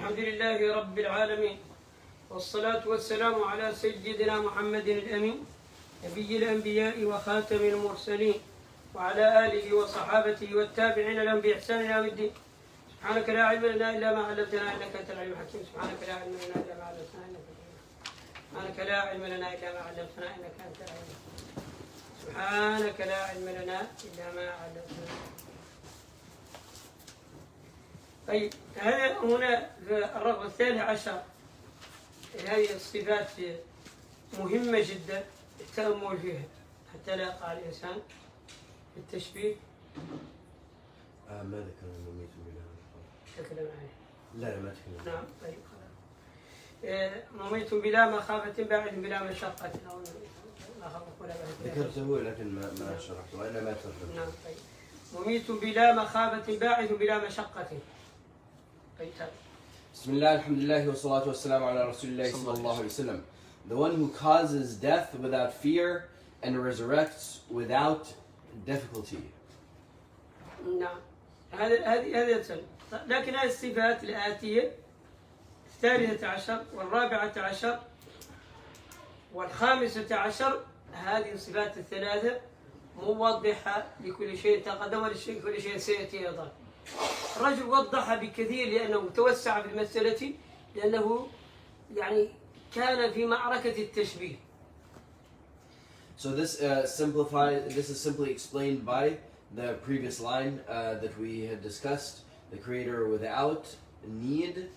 الحمد لله رب العالمين، والصلاة والسلام على سيدنا محمد الأمين نبي الأنبياء وخاتم المرسلين وعلى آله وصحابته والتابعين لهم بإحسان إلى يوم الدين. سبحانك لا علم لنا إلا ما علمتنا إنك أنت العليم الحكيم. سبحانك لا علم لنا إلا ما علمتنا إنك سبحانك لا علم لنا إلا ما علمتنا إنك أنت العليم. سبحانك لا علم لنا إلا ما علمتنا. طيب، هنا في الرقم 13 هذه الصفات مهمة جدا التأمل فيها حتى لا يقع الإنسان في التشبيه. ما ذكر مميت بلا تكلم عنه. لا ما تكلم. نعم طيب خلاص. مميت بلا مخافة باعث بلا مشقة أو لا خبر ولا باعث. ذكرته لكن ما شرحته وأنا ما ترجمت. نعم طيب. مميت بلا مخافة باعث بلا مشقة. طيب. بسم الله الحمد لله والصلاة والسلام على رسول الله صلى الله عليه وسلم. The one who causes death without fear and resurrects without difficulty. نعم هذه لكن هذه الصفات الآتية 13 و14 و15 هذه الصفات الثلاثة موضحة لكل شيء تقدم ولكل شيء سيأتي أيضا. الرجل وضح بكثير لأنه توسع في المسألة، لأنه يعني كان في معركة التشبيه. So this is simply explained by the previous line that we had discussed. The creator without need,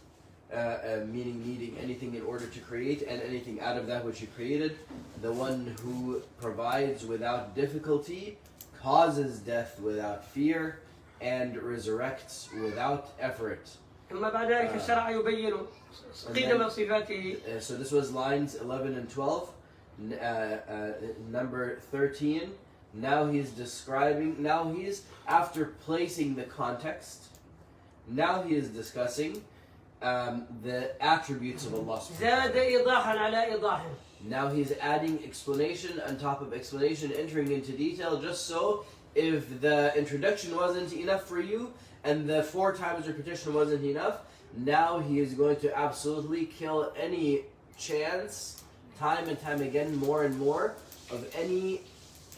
meaning needing anything in order to create and anything out of that which he created. The one who provides without difficulty, causes death without fear, and resurrects without effort. ثم بعد ذلك شرع يبين قدم صفاته. So this was lines 11 and 12. Number 13. Now he's describing, after placing the context, now he is discussing the attributes of Allah subhanahu wa ta'ala. زاد إيضاحا على إيضاح. Now he's adding explanation on top of explanation, entering into detail, just so if the introduction wasn't enough for you and the 4 times repetition wasn't enough, now he is going to absolutely kill any chance, time and time again, more and more, of any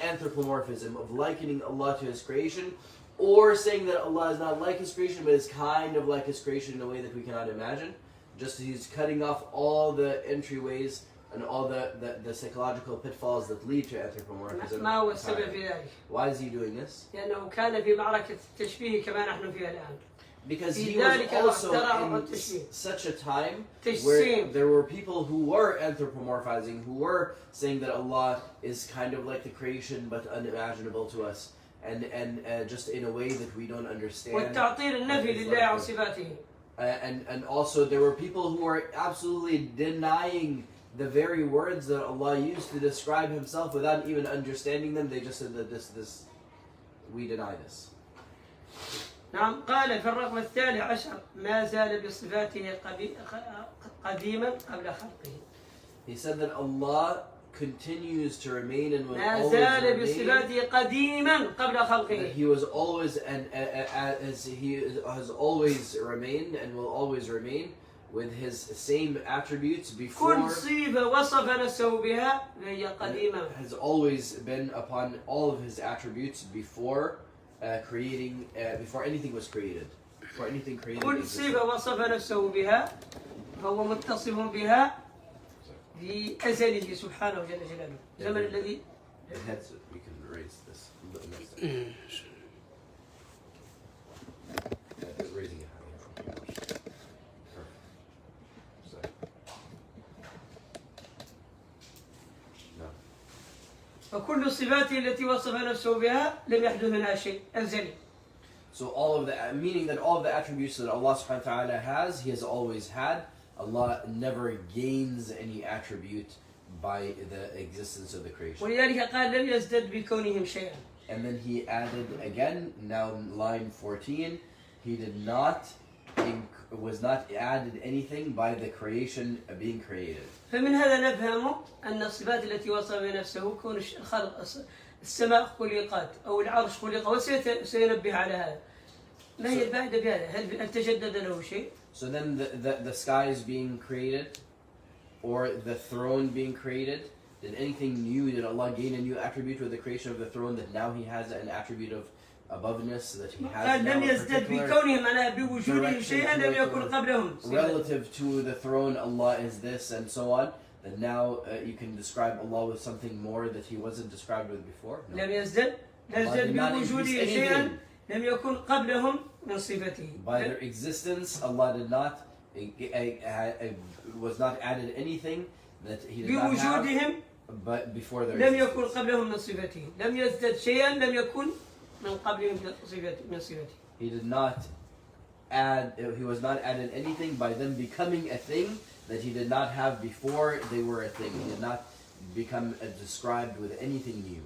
anthropomorphism, of likening Allah to His creation, or saying that Allah is not like His creation, but is kind of like His creation in a way that we cannot imagine. Just He's cutting off all the entryways and all the psychological pitfalls that lead to anthropomorphism. ما هو السبب في ذلك؟ Why is he doing this? لأنه كان في معركة التشبيه كما نحن فيها الآن. Because he was also in such a time where there were people who were anthropomorphizing, who were saying that Allah is kind of like the creation but unimaginable to us, and just in a way that we don't understand. والتعطيل النفي لله عن صفاته. And also there were people who were absolutely denying the very words that Allah used to describe Himself without even understanding them. They just said that this we deny this. نعم قال في الرقم 13 ما زال بصفاته قديما قبل خلقه. He said that Allah continues to remain and will ما always زال remain. بصفاته قديما قبل خلقه. That He was always as He has always remained and will always remain with His same attributes before. كل صفة وصف نفسه بها فهي قديمة. Has always been upon all of His attributes before creating, before anything was created, before anything created. كل صفة وصف نفسه بها فهو متصف بها في أزله سبحانه جل جلاله. زمن الذي. We can raise this. Raising it higher. فكل الصفات التي وصف نفسه بها لم يحدث منها شيء أزلي. So all of the, meaning that all of the attributes that Allah subhanahu wa ta'ala has, He has always had. Allah never gains any attribute by the existence of the creation. ولذلك قال لم يزدد بكونهم شيئا. And then He added again, now in line 14, He did not, was not added anything by the creation being created. فمن هذا نفهم أن الصفات التي وصف نفسه كون الخلق السماء خلقت أو العرش خلق، وسينبه على هذا. ما هي الفائدة بهذا؟ هل تجدد له شيء؟ So then the skies being created, or the throne being created, did anything new, did Allah gain a new attribute with the creation of the throne, that now He has an attribute of aboveness, that He has now لم a يزدد particular بكونهم أنا بوجودهم شيئا لم يكن قبلهم relative to the throne, Allah is this and so on, that now you can describe Allah with something more that He wasn't described with before? No. لم يزدد بوجودهم شيئا لم يكن قبلهم من صفته. By their existence, Allah did not was not added anything that He did not have, but before their لم يكن قبلهم من صفته. لم يزدد شيئا لم يكن من قبلهم من صفته. He did not add. He was not added anything by them becoming a thing that He did not have before they were a thing. He did not become described with anything new.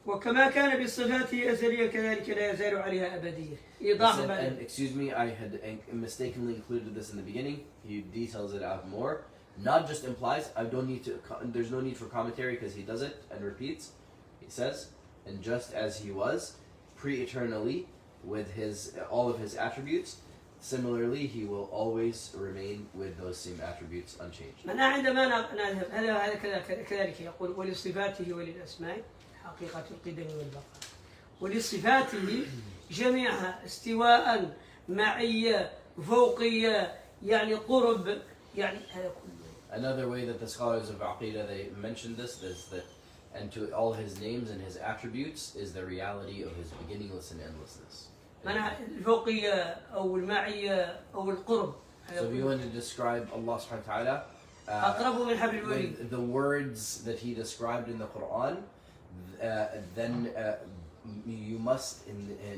وكما كان بصفاته أزلية كذلك لا يزال عليها أبدية. And excuse me, I had mistakenly included this in the beginning. He details it out more. Not just implies. I don't need to. There's no need for commentary because He does it and repeats. He says, and just as He was pre-eternally with all of His attributes, similarly He will always remain with those same attributes unchanged. أنا عندما نذهب هذا كذلك يقول ولصفاته وللأسماء حقيقة القدم والبقاء. ولصفاته جميعها استواء معية فوقية يعني قرب يعني هذا كله. Another way that the scholars of Aqidah they mention this is that, and to all His names and His attributes is the reality of His beginningless and endlessness. الفوقية أو المعية أو القرب. So if you want to describe Allah subhanahu wa ta'ala أقرب من حبل الوريد. with the words that He described in the Quran, then you must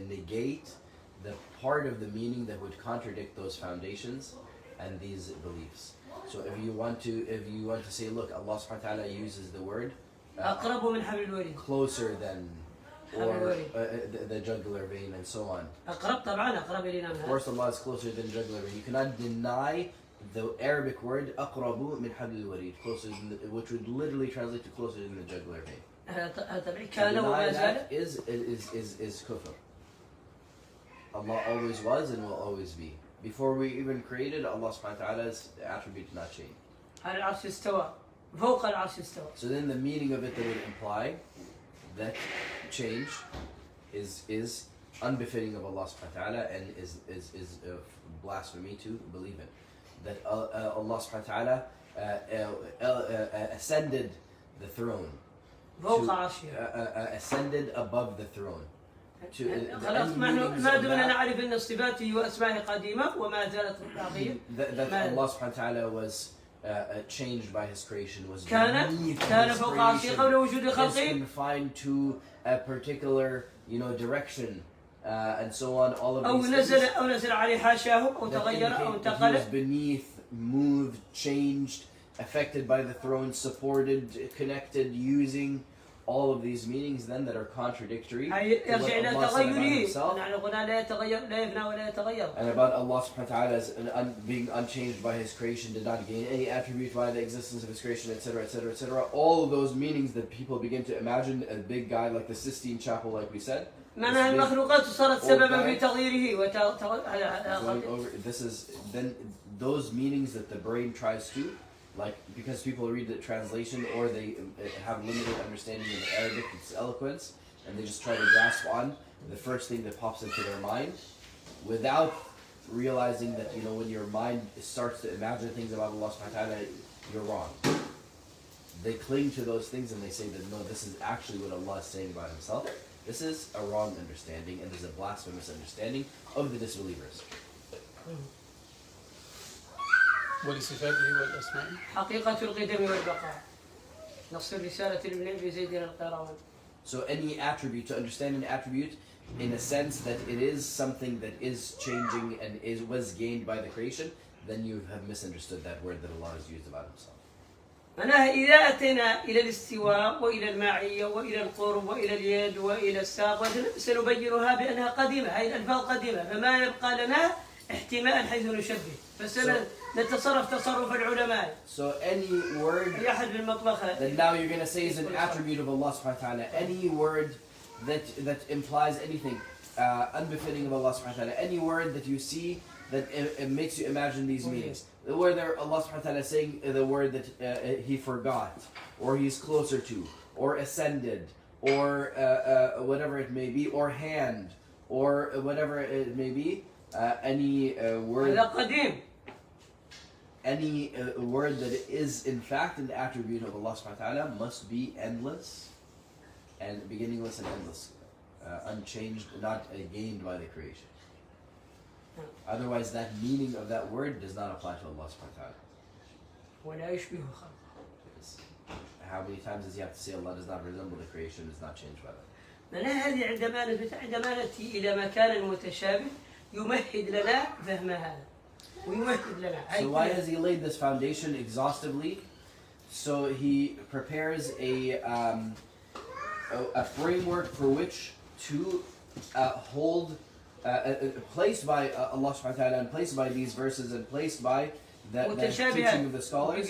negate the part of the meaning that would contradict those foundations and these beliefs. So if you want to say, look, Allah subhanahu wa ta'ala uses the word أقرب من حبل الوريد. closer than, or the jugular vein and so on. أقرب طبعا أقرب إلينا. Of course Allah is closer than jugular vein. You cannot deny the Arabic word أقرب من حبل الوريد, closer than which would literally translate to closer than the jugular vein. Deny that is kufr. Allah always was and will always be. Before we even created, Allah subhanahu wa ta'ala's attribute did not change. على العرش استوى فوق العرش استوى. So then the meaning of it that would imply that change is unbefitting of Allah subhanahu wa ta'ala and is blasphemy to believe in. That Allah subhanahu wa ta'ala ascended the throne. Ascended above the throne. خلاص ما دمنا نعرف أن صفاته وأسمائه قديمة وما زالت باقية. That Allah subhanahu wa ta'ala was changed by His creation, was كان فوق عرشه قبل وجود خلقه. Confined to a particular direction and so on. All of these أو نزل عليه حاشاه أو تغير أو انتقل. He was beneath, moved, changed, affected by the throne, supported, connected, using all of these meanings then that are contradictory to what Allah said about Himself and about Allah subhanahu wa ta'ala as being unchanged by His creation, did not gain any attribute by the existence of His creation, etc., etc., etc. All of those meanings that people begin to imagine a big guy like the Sistine Chapel, like we said. معناها المخلوقات صارت سببا في تغييره This is then those meanings that the brain tries to, like, because people read the translation or they have limited understanding of Arabic, its eloquence, and they just try to grasp on the first thing that pops into their mind without realizing that, when your mind starts to imagine things about Allah subhanahu wa ta'ala, you're wrong. They cling to those things and they say that no, this is actually what Allah is saying about Himself. This is a wrong understanding and this is a blasphemous understanding of the disbelievers. ولصفاته والأسماء حقيقة القدم والبقاء. نص الرسالة لابن أبي زيد القيروان. So any attribute, to understand an attribute in a sense that it is something that is changing and was gained by the creation, then you have misunderstood that word that Allah has used about Himself. معناها إذا أتينا إلى الاستواء وإلى المعية وإلى القرب وإلى اليد وإلى الساق سنبينها بأنها قديمة، هذه الألفاظ قديمة، فما يبقى لنا احتمال حيث نشبه، نتصرف تصرف العلماء. So any word that now you're going to say is an attribute of Allah subhanahu wa ta'ala, any word that implies anything unbefitting of Allah subhanahu wa ta'ala, any word that you see that it makes you imagine these meanings. Whether Allah subhanahu wa ta'ala is saying the word that he forgot, or he's closer to, or ascended, or whatever it may be, or hand, or whatever it may be, any word. Any word that is in fact an attribute of Allah subhanahu wa ta'ala must be endless and beginningless and endless, unchanged, not gained by the creation. Otherwise that meaning of that word does not apply to Allah subhanahu wa ta'ala. How many times does he have to say Allah does not resemble the creation, is not changed by that? هذه عندما نأتي إلى مكان متشابه يمهد لنا فهم هذا. So why has he laid this foundation exhaustively? So he prepares a framework for which to hold, placed by Allah subhanahu wa ta'ala and placed by these verses and placed by the teaching of the scholars,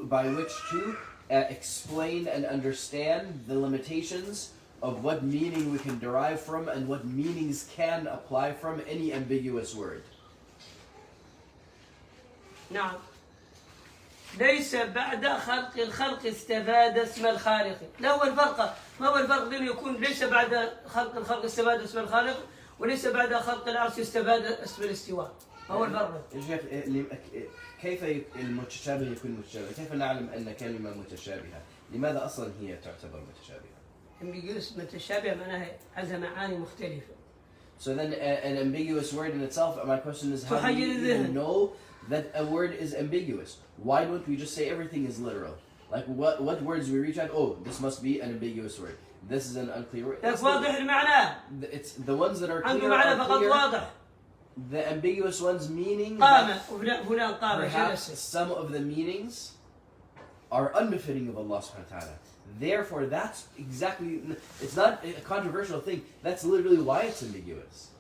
by which to explain and understand the limitations of what meaning we can derive from and what meanings can apply from any ambiguous word. نعم ليس بعد خلق الخلق استفاد اسم الخالق. لا هو الفرق، ما هو الفرق بين يكون ليس بعد خلق الخلق استفاد اسم الخالق وليس بعد خلق العرش استفاد اسم الاستواء؟ ما هو الفرق؟ كيف المتشابه يكون متشابه؟ كيف نعلم أن كلمة متشابهة؟ لماذا أصلا هي تعتبر متشابهة؟ ambiguous متشابه معناها عندها معاني مختلفة. So then an ambiguous word in itself, my question is, how do you even know that a word is ambiguous? Why don't we just say everything is literal? Like what words we reach out, oh, this must be an ambiguous word. This is an unclear word. It's the ones that are clear are clear. The ambiguous ones meaning perhaps some of the meanings are unbefitting of Allah subhanahu wa ta'ala. Therefore, that's exactly, it's not a controversial thing. That's literally why it's ambiguous.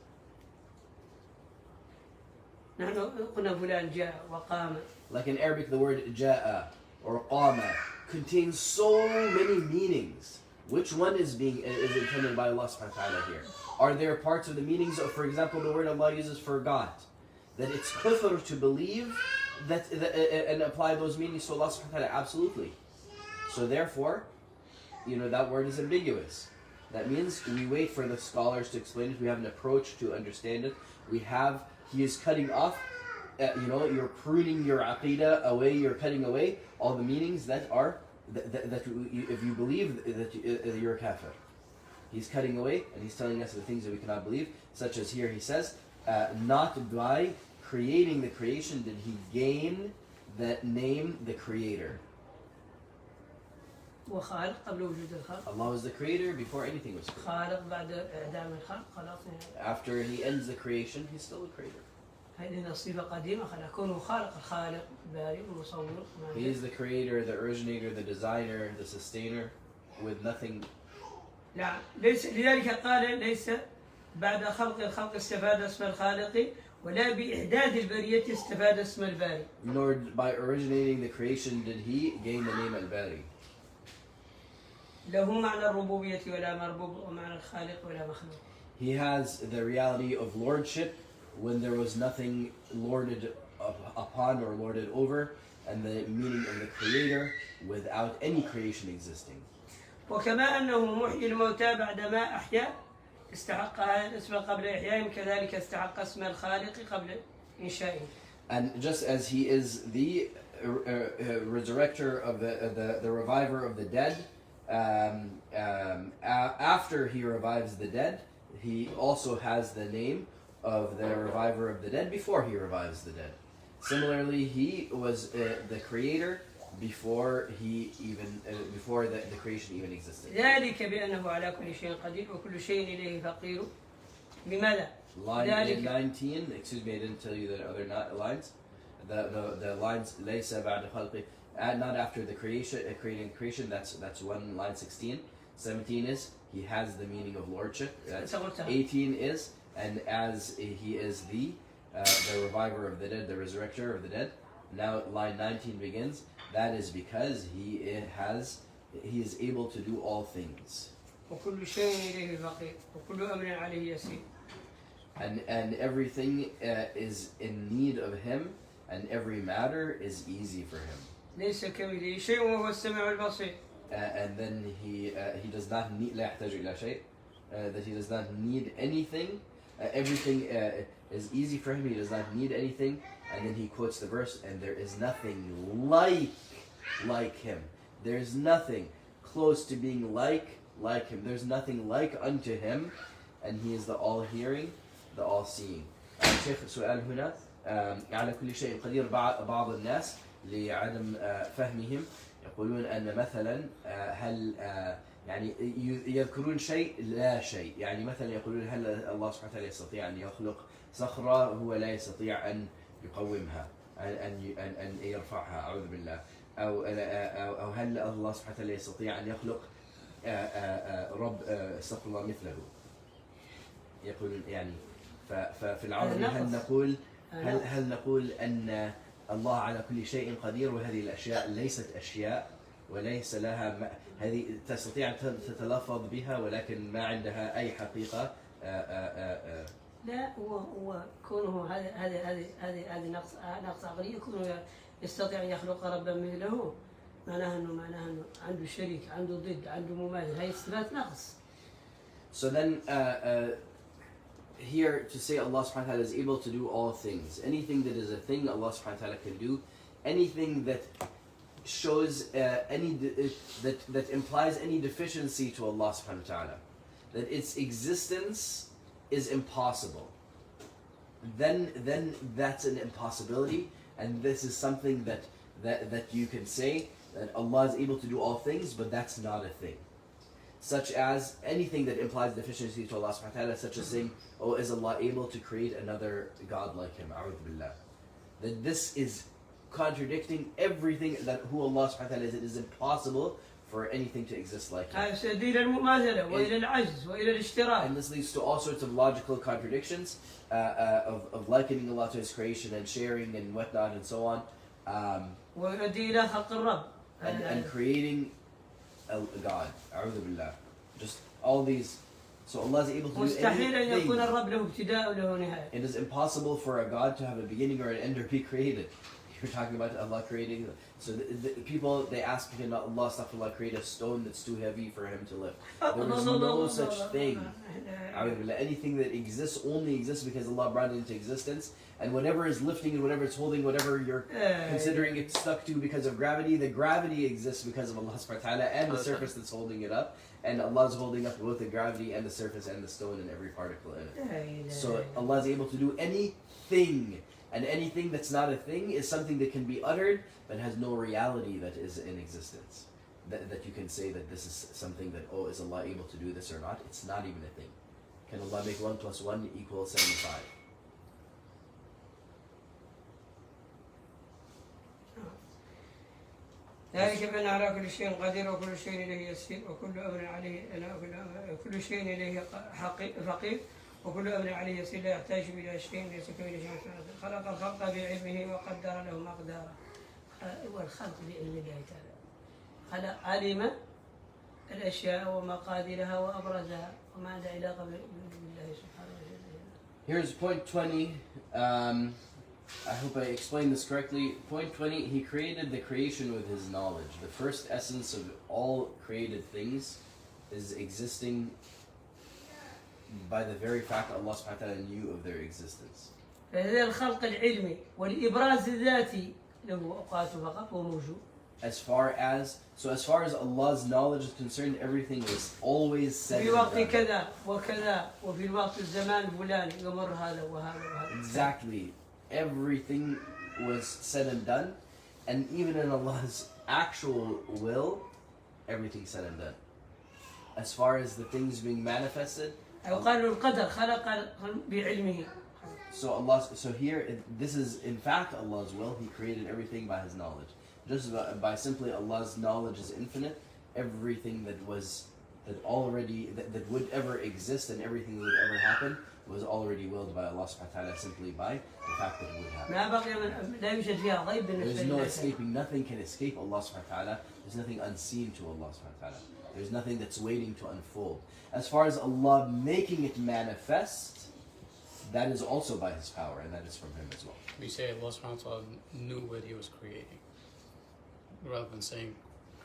Like in Arabic, the word ja'a or qama contains so many meanings. Which one is intended by Allah subhanahu wa ta'ala here? Are there parts of the meanings of, for example, the word Allah uses forgot, that it's kufr to believe that and apply those meanings to Allah subhanahu wa ta'ala? Absolutely. So therefore, that word is ambiguous. That means we wait for the scholars to explain it. We have an approach to understand it. He is cutting off, you're pruning your aqidah away, you're cutting away all the meanings that if you believe that you're a kafir. He's cutting away and he's telling us the things that we cannot believe, such as here he says, not by creating the creation did he gain the name the creator. Allah was the creator before anything was created. After he ends the creation, he's still the creator. He is the creator, the originator, the designer, the sustainer, with nothing. لذلك قال ليس بعد خلق الخلق استفاد اسم الخالق ولا بإحداث البرية استفاد اسم الباري. Nor by originating the creation did he gain the name al-Bari. له معنى الربوبية ولا مربوب ومعنى الخالق ولا مخلوق. He has the reality of lordship when there was nothing lorded upon or lorded over, and the meaning of the creator without any creation existing. وكما أنه محيي الموتى بعدما أحيا استحق هذا الاسم قبل إحيائهم كذلك استحق اسم الخالق قبل إنشائهم. And just as he is the resurrector of the reviver of the dead, after he revives the dead, he also has the name of the reviver of the dead before he revives the dead. Similarly, he was the creator before the creation even existed. ذلك بأنه على كل شيء قدير وكل شيء إليه فقير. بماذا؟ Line 19. Excuse me, I didn't tell you the other lines. The lines ليس بعد خلقه, not after the creation. That's one. Line 16. 17 is he has the meaning of lordship. 18 is and as he is the reviver of the dead, the resurrector of the dead. Now line 19 begins. That is because he is able to do all things. and everything is in need of him, and every matter is easy for him. ليس كمثله شيء وهو السميع البصير. And then he does not need لا يحتاج إلى شيء, that he does not need anything. Everything is easy for him. He does not need anything. And then he quotes the verse, and there is nothing like him. There's nothing close to being like him. There's nothing like unto him, and he is the all-hearing, the all-seeing. الشيخ سؤال هنا على كل شيء قدير. بعض الناس لعدم فهمهم يقولون أن مثلا هل يعني يذكرون شيء لا شيء، يعني مثلا يقولون هل الله سبحانه وتعالى يستطيع أن يخلق صخرة هو لا يستطيع أن يقومها، أن يرفعها، أعوذ بالله، أو هل الله سبحانه وتعالى يستطيع أن يخلق رب استغفر الله مثله. يقولون يعني ففي العربي هل نقول أن الله على كل شيء قدير، وهذه الأشياء ليست أشياء وليس لها هذه تستطيع أن تتلفظ بها ولكن ما عندها أي حقيقة. لا هو كونه هذه نقص عقلي، كونه يستطيع أن يخلق ربا مثله معناها أنه عنده شريك، عنده ضد، عنده مماثل. هي إثبات نقص. So then here to say Allah subhanahu wa ta'ala is able to do all things. Anything that is a thing Allah subhanahu wa ta'ala can do. Anything that shows that implies any deficiency to Allah subhanahu wa ta'ala, that its existence is impossible, then that's an impossibility, and this is something that you can say that Allah is able to do all things, but that's not a thing. Such as anything that implies deficiency to Allah subhanahu wa ta'ala, such as saying, oh, is Allah able to create another God like him? A'udhu billah. That this is contradicting everything that who Allah subhanahu wa ta'ala is. It is impossible for anything to exist like him. And this leads to all sorts of logical contradictions of likening Allah to his creation and sharing and whatnot and so on. And creating a God. A'udhu billah. Just all these. So Allah is able to do anything. It is impossible for a God to have a beginning or an end or be created. You're talking about Allah creating. So the people, they ask, can Allah astaghfirullah create a stone that's too heavy for him to lift? There is no such thing. Anything that exists only exists because Allah brought it into existence. And whatever is lifting and whatever it's holding, whatever you're considering it stuck to because of gravity, the gravity exists because of Allah subhanahu wa ta'ala and the surface that's holding it up. And Allah is holding up both the gravity and the surface and the stone and every particle in it. So Allah is able to do anything. And anything that's not a thing is something that can be uttered but has no reality that is in existence. That you can say that this is something that, oh, is Allah able to do this or not? It's not even a thing. Can Allah make 1 + 1 = 75? ذلك بأن على كل شيء قدير وكل شيء إليه يسير وكل أمر عليه كل شيء إليه فقير وكل أمر عليه يسير لا يحتاج إلى شيء ليس كمثله شيء. خلق الخلق بعلمه وقدر له مقداره. والخلق بعلم الله تعالى. خلق علم الأشياء ومقاديرها وأبرزها وما عندها علاقة بالله سبحانه وتعالى. Here's point 20. I hope I explained this correctly. Point 20, he created the creation with his knowledge. The first essence of all created things is existing by the very fact that Allah subhanahu wa ta'ala knew of their existence. فهذا الخلق العلمي والإبراز الذاتي له أوقاته فقط وموجود. As far as Allah's knowledge is concerned, everything was always said and done. كذا وكذا وفي الوقت الزمان الفلاني يمر هذا وهذا وهذا. Exactly. Everything was said and done, and even in Allah's actual will, everything's said and done. As far as the things being manifested, so here, this is in fact Allah's will. He created everything by His knowledge. Just by simply Allah's knowledge is infinite. Everything that would ever exist and everything that would ever happen was already willed by Allah subhanahu wa ta'ala simply by the fact that it would happen. There's no escaping, nothing can escape Allah subhanahu wa ta'ala. There's nothing unseen to Allah subhanahu wa ta'ala. There's nothing that's waiting to unfold. As far as Allah making it manifest, that is also by His power, and that is from Him as well. We say Allah subhanahu wa ta'ala knew what He was creating, rather than saying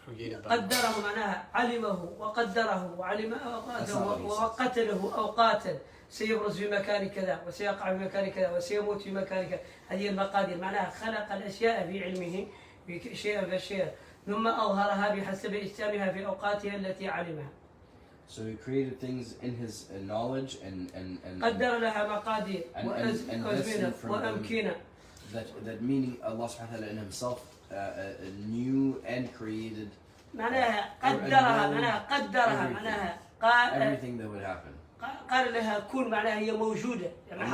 created by Allah. قدره معناها علمه وقدره وعلم أوقاته وقتله أو قاتل سيبرز في مكان كذا وسيقع في مكان كذا وسيموت في مكان كذا. هذه المقادير معناها خلق الأشياء في علمه شيئا فشيئا ثم أظهرها بحسب إجتماعها في أوقاتها التي علمها. So He created things in His knowledge and قدر لها مقادير وأزمنة وأمكنة. That meaning Allah subhanahu wa ta'ala in Himself knew and created معناها قدرها معناها قدرها معناها everything that would happen. قال لها كون معناها هي موجودة يعني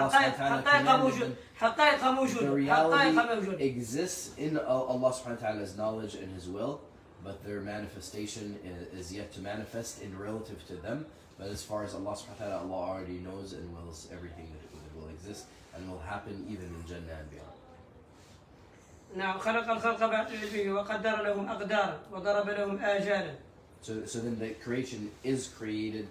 حقائق موجودة The reality exists in Allah subhanahu wa ta'ala's knowledge and His will, but their manifestation is yet to manifest in relative to them. But as far as Allah subhanahu wa ta'ala, Allah already knows and wills everything that will exist and will happen even in Jannah and beyond. نعم خلق الخلق بعلمه وقدر لهم أقدارا وضرب لهم آجالا. So then the creation is created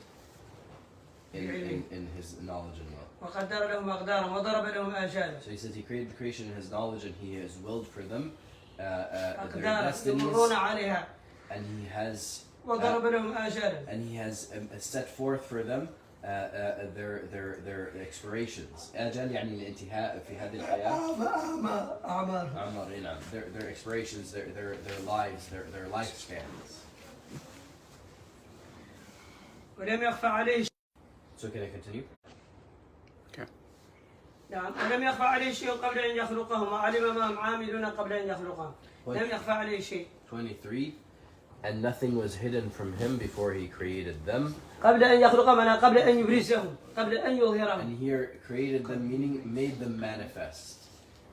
in His knowledge and will. وقدر لهم أقدارا وضرب لهم آجالا. So He says He created the creation in His knowledge and He has willed for them their أقدارا destinies, يمرون عليها and He has وضرب لهم آجالا. and He has set forth for them their expirations. آجال يعني الانتهاء في هذه الحياة. أعمار. Their expirations, their lives, their lifespans. ولم يخفى عليه. So can I continue? Okay. نعم ولم يخفى عليه شيء قبل أن يخلقهم وعلم ما هم عاملون قبل أن يخلقهم. لم يخفى عليه شيء. 23. And nothing was hidden from Him before He created them. قبل أن يخلقهم أنا قبل أن يبرزهم قبل أن يظهرهم. And here created them meaning made them manifest.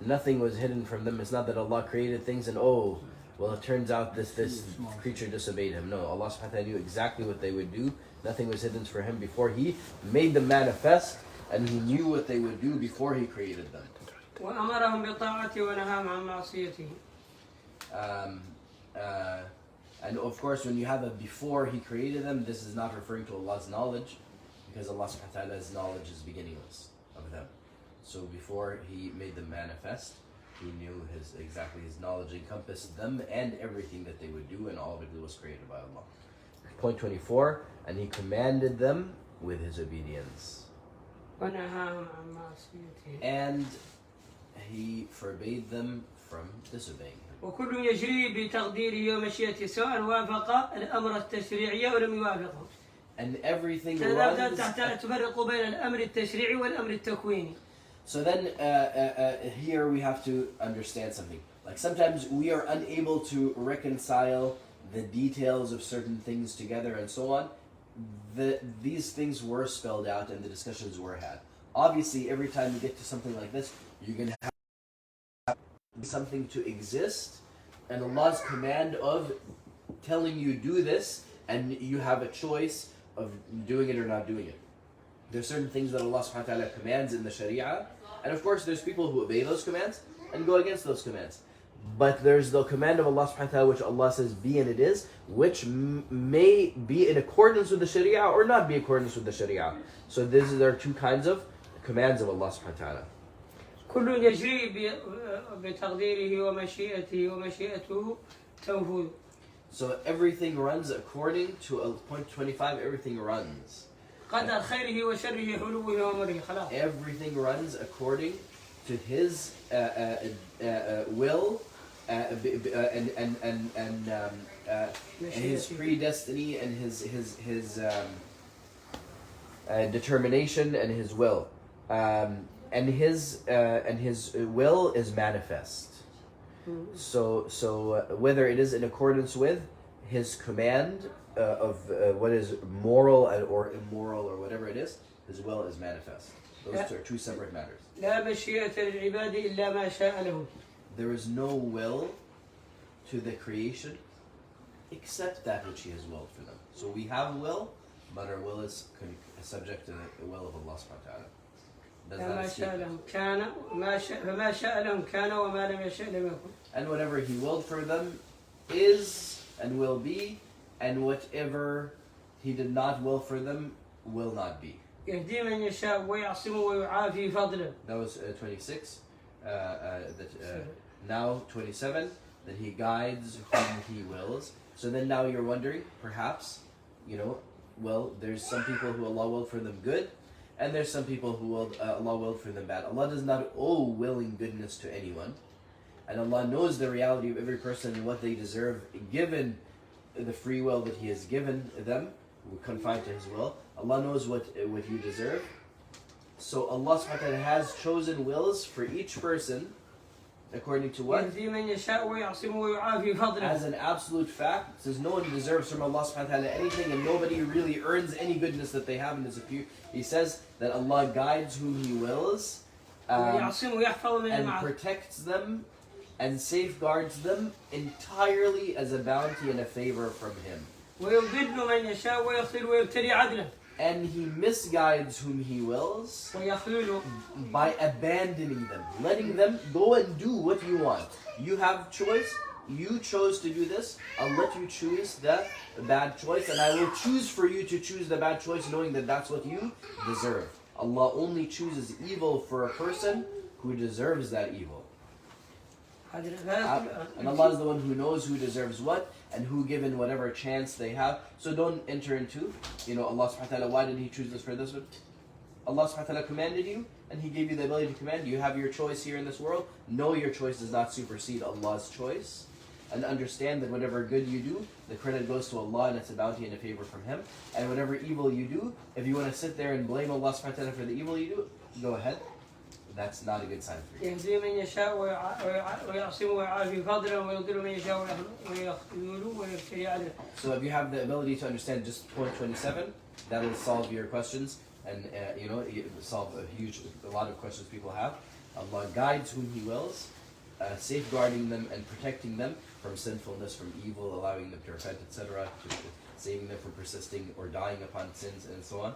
Nothing was hidden from them. It's not that Allah created things and well it turns out this creature disobeyed Him. No, Allah subhanahu wa ta'ala knew exactly what they would do. Nothing was hidden for Him before He made them manifest, and He knew what they would do before He created them. وأمرهم بطاعته ونهاهم عن معصيته. And of course, when you have a before He created them, this is not referring to Allah's knowledge, because Allah subhanahu wa ta'ala's knowledge is beginningless of them. So before He made them manifest, He knew exactly His knowledge encompassed them and everything that they would do, and all of it was created by Allah. Point 24, and He commanded them with His obedience. ونهاهم عن معصيته. And He forbade them from disobeying Him. وكل يجري بتقديره ومشيئته سواء وافق الأمر التشريعي ولم يوافقه. And everything runs. تفرق بين الأمر التشريعي والأمر التكويني. So then here we have to understand something. Like sometimes we are unable to reconcile the details of certain things together and so on. These things were spelled out and the discussions were had. Obviously, every time you get to something like this, you're going to have something to exist, and Allah's command of telling you do this, and you have a choice of doing it or not doing it. There's certain things that Allah subhanahu wa ta'ala commands in the Sharia, and of course there's people who obey those commands and go against those commands. But there's the command of Allah subhanahu wa ta'ala which Allah says be and it is, which may be in accordance with the Sharia or not be in accordance with the Sharia. So there are two kinds of commands of Allah subhanahu wa ta'ala. كل يجري بتقديره ومشيئته ومشيئته تنفذ. So everything runs according to point 25. Everything runs. قدر خيره وشره حلوه ومره خلاص. Everything runs according to His will and His predestiny and His determination and His will. And His will is manifest. So whether it is in accordance with His command of what is moral or immoral or whatever it is, His will is manifest. Those are two separate matters. لا مشيئة للعباد إلا ما شاء لهم. There is no will to the creation except that which He has willed for them. So we have will, but our will is subject to the will of Allah subhanahu wa ta'ala. ما شاء لهم كان فما شاء لهم كان وما لم يشاء لم يكن. And whatever He willed for them is and will be, and whatever He did not will for them will not be. يهدي من يشاء ويعصم ويعافي فضله. That was 26. Now 27. That he guides whom he wills. So then now you're wondering, perhaps, well, there's some people who Allah willed for them good, and there's some people who Allah willed for them bad. Allah does not owe willing goodness to anyone, and Allah knows the reality of every person and what they deserve, given the free will that He has given them, confined to His will. Allah knows what you deserve. So Allah subhanahu wa ta'ala has chosen wills for each person according to what? يهدي من يشاء ويعصم ويعافي فضله. As an absolute fact, it says no one deserves from Allah subhanahu wa ta'ala anything, and nobody really earns any goodness that they have in His appeal. He says that Allah guides whom He wills, and protects them and safeguards them entirely as a bounty and a favor from Him. ويضل من يشاء ويخذل ويبتلي عدله. And He misguides whom He wills by abandoning them, letting them go and do what you want. You have choice. You chose to do this. I'll let you choose the bad choice, and I will choose for you to choose the bad choice, knowing that that's what you deserve. Allah only chooses evil for a person who deserves that evil. And Allah is the one who knows who deserves what and who, given whatever chance they have. So don't enter into, Allah subhanahu wa ta'ala, why did He choose this for this one? Allah subhanahu wa ta'ala commanded you, and He gave you the ability to command. You have your choice here in this world. No, your choice does not supersede Allah's choice. And understand that whatever good you do, the credit goes to Allah, and it's a bounty and a favor from Him. And whatever evil you do, if you want to sit there and blame Allah subhanahu wa ta'ala for the evil you do, go ahead. That's not a good sign for you. يهدي من يشاء ويعصم ويعافي فضله ويضل من يشاء ويخذل ويبتلي عدله. So if you have the ability to understand just point 27, that will solve your questions, and solve a lot of questions people have. Allah guides whom He wills, safeguarding them and protecting them from sinfulness, from evil, allowing them to repent, etc., saving them from persisting or dying upon sins and so on,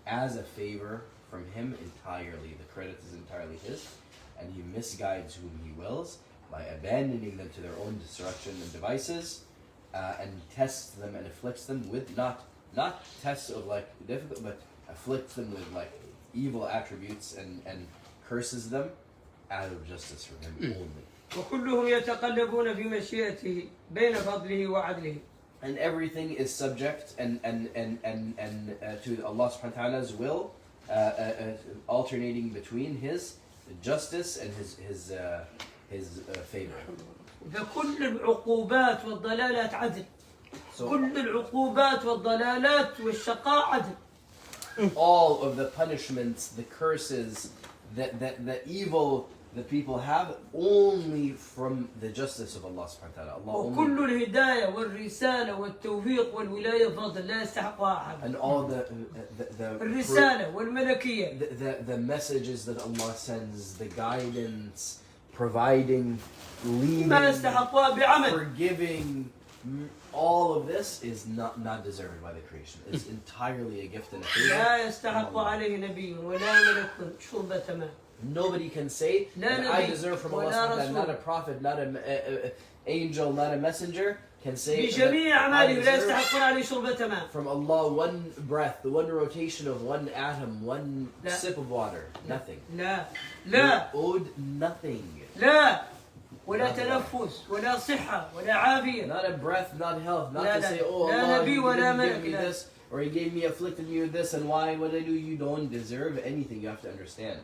as a favor from Him entirely. The credit is entirely His, and He misguides whom He wills by abandoning them to their own destruction and devices, and tests them and afflicts them with not tests of like difficult, but afflicts them with like evil attributes and curses them out of justice from Him only. وكلهم يتقلبون في مشيئته بين فضله وعدله. And everything is subject and to Allah subhanahu wa ta'ala's will, alternating between His justice and His favor. فكل العقوبات والضلالات عدل. كل العقوبات والضلالات والشقاء عدل. All of the punishments, the curses, the evil that people have, only from the justice of Allah subhanahu wa ta'ala. وكل الهداية والرسالة والتوفيق والولاية فضل لا يستحقها أحد. And all the الرسالة والملكية. The messages that Allah sends, the guidance, providing, leading, forgiving, all of this is not deserved by the creation. It's entirely a gift and a favor. لا يستحق عليه نبي ولا ملك شربة ماء. Nobody can say that I deserve from Allah subhanahu wa ta'ala, not a prophet, not an angel, not a messenger, can say from Allah one breath, the one rotation of one atom, one sip of water, nothing. You're owed nothing. ولا تنفس ولا صحة ولا عافية. Not a breath, not health, not to say, oh Allah, He didn't give me this, or He gave me, afflicted me with this, and why, what did I do? You don't deserve anything, you have to understand.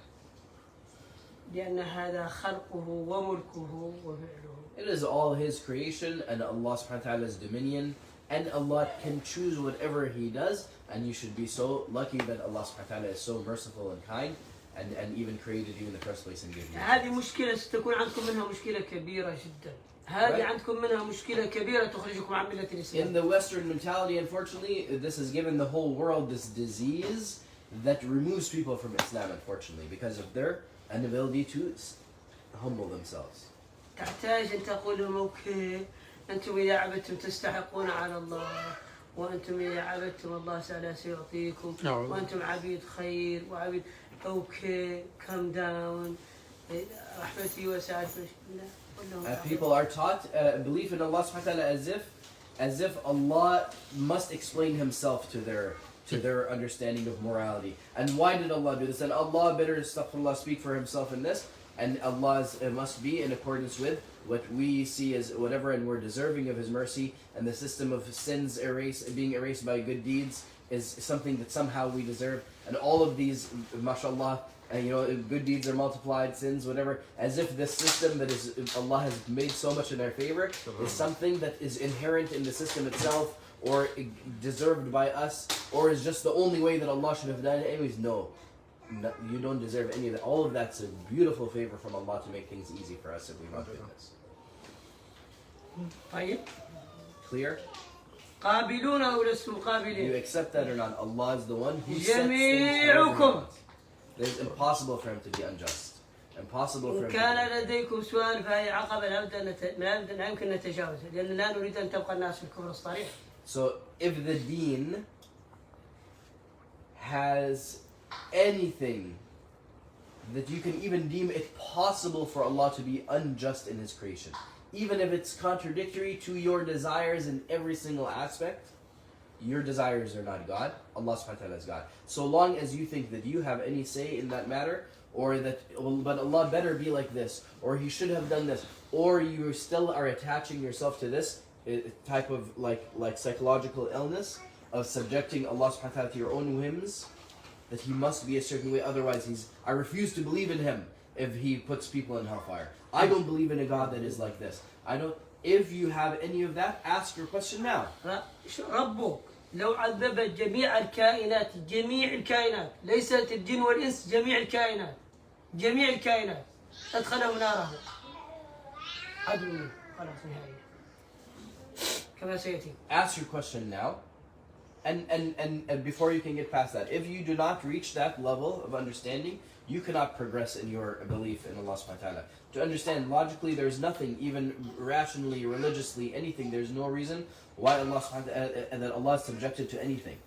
لأن هذا خلقه وملكه وفعله. It is all His creation and Allah subhanahu wa ta'ala's dominion, and Allah can choose whatever He does, and you should be so lucky that Allah subhanahu wa ta'ala is so merciful and kind, and even created you in the first place and gave you. هذه مشكلة ستكون عندكم منها مشكلة كبيرة جدا. هذه عندكم منها مشكلة كبيرة تخرجكم عن ملة الإسلام. In the Western mentality, unfortunately, this has given the whole world this disease that removes people from Islam, unfortunately, because of their inability to humble themselves. تحتاج أن تقول لهم أوكي أنتم إذا عبدتم تستحقون على الله وأنتم إذا عبدتم الله سيعطيكم وأنتم عبيد خير وعبيد أوكي calm down رحمتي وسعتي. People are taught belief in Allah subhanahu wa ta'ala as if Allah must explain Himself to to their understanding of morality. And why did Allah do this? And Allah better, astaghfirullah, speak for himself in this. And Allah's must be in accordance with what we see as whatever, and we're deserving of His mercy. And the system of sins being erased by good deeds is something that somehow we deserve. And all of these, mashallah, good deeds are multiplied, sins, whatever, as if this system that is Allah has made so much in our favor is something that is inherent in the system itself, or deserved by us, or is just the only way that Allah should have done it. Anyways, no, you don't deserve any of that. All of that's a beautiful favor from Allah to make things easy for us if we want to do this. طيب Clear? قابلون أو لستم Do you قابلين accept that or not? Allah is the one who sets things however He جميعكم. wants. It's impossible for Him to be unjust. Impossible for إن Him to كان be لديكم سؤال فهي عقبة لا يمكن نتجاوزها لأن لا نريد أن تبقى الناس في الكفر الصريح. So if the deen has anything that you can even deem it possible for Allah to be unjust in His creation, even if it's contradictory to your desires in every single aspect, your desires are not God, Allah subhanahu wa ta'ala is God. So long as you think that you have any say in that matter, or that, but Allah better be like this, or He should have done this, or you still are attaching yourself to this type of like psychological illness of subjecting Allah subhanahu wa ta'ala to your own whims, that He must be a certain way, otherwise I refuse to believe in Him if He puts people in hellfire. I don't believe in a God that is like this. If you have any of that, ask your question now. ربك لو عذبت جميع الكائنات ليست الجن والإنس جميع الكائنات أدخلهم ناره عدل خلاص نهائيا كما سيأتي. Ask your question now, and before you can get past that, if you do not reach that level of understanding, you cannot progress in your belief in Allah subhanahu wa ta'ala. To understand logically, there's nothing, even rationally, religiously, anything, there's no reason why Allah subhanahu wa ta'ala, that Allah is subjected to anything.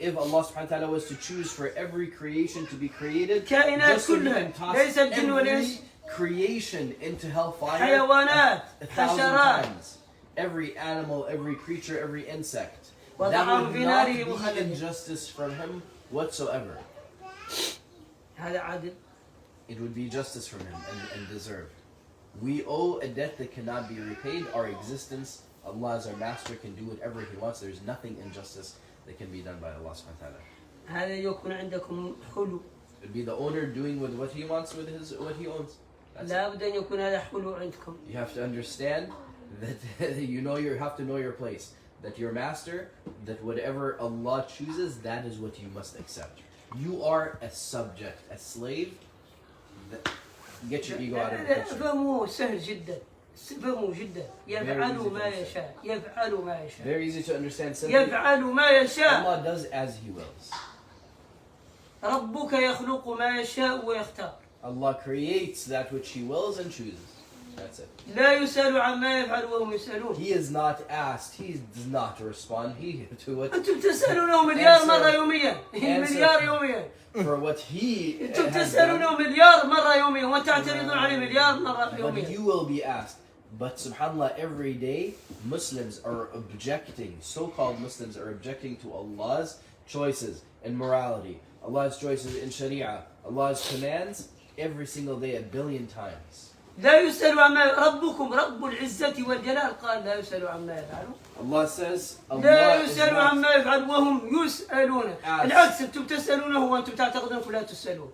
If Allah subhanahu wa ta'ala was to choose for every creation to be created, just so you can toss every creation into hellfire حيوانات 1,000 حشرات times. Every animal, every creature, every insect. وضعهم That في would not ناره be مخلدين. injustice from Him whatsoever. هذا عادل. It would be justice from Him and deserved. We owe a debt that cannot be repaid. Our existence, Allah as our master can do whatever He wants. There's nothing injustice that can be done by Allah subhanahu wa ta'ala. هذا يكون عندكم حلو. It would be the owner doing with what he wants with what he owns. That's لا it. بد أن يكون هذا حلو عندكم. You have to understand that you have to know your place. That your master, that whatever Allah chooses, that is what you must accept. You are a subject, a slave. Get your ego out of the picture. فهمه سهل جدا. فهمه جدا. يفعل ما يشاء. Very easy to understand. Simply, يفعل ما يشاء. Allah does as He wills. ربك يخلق ما يشاء ويختار. Allah creates that which He wills and chooses. That's it. لا يسأل عما يفعل وهم يسألون. He is not asked. He does not respond. To what. أنتم تسألونه مليار مرة يوميا. مليار يوميا. For what He أنتم has done. تسألونه مليار مرة يوميا وتعترضون عليه مليار مرة But يوميا. you will be asked. But subhanAllah, every day Muslims are objecting, so-called Muslims are objecting to Allah's choices in morality, Allah's choices in Sharia, Allah's commands every single day 1 billion times. لا يسأل عما ربكم رب العزة والجلال قال لا يسأل عما يفعلون. Allah says, لا Allah is يسأل not عما يفعل وهم يسألون. العكس أنتم تسألونه وأنتم تعتقدون لا تسألون.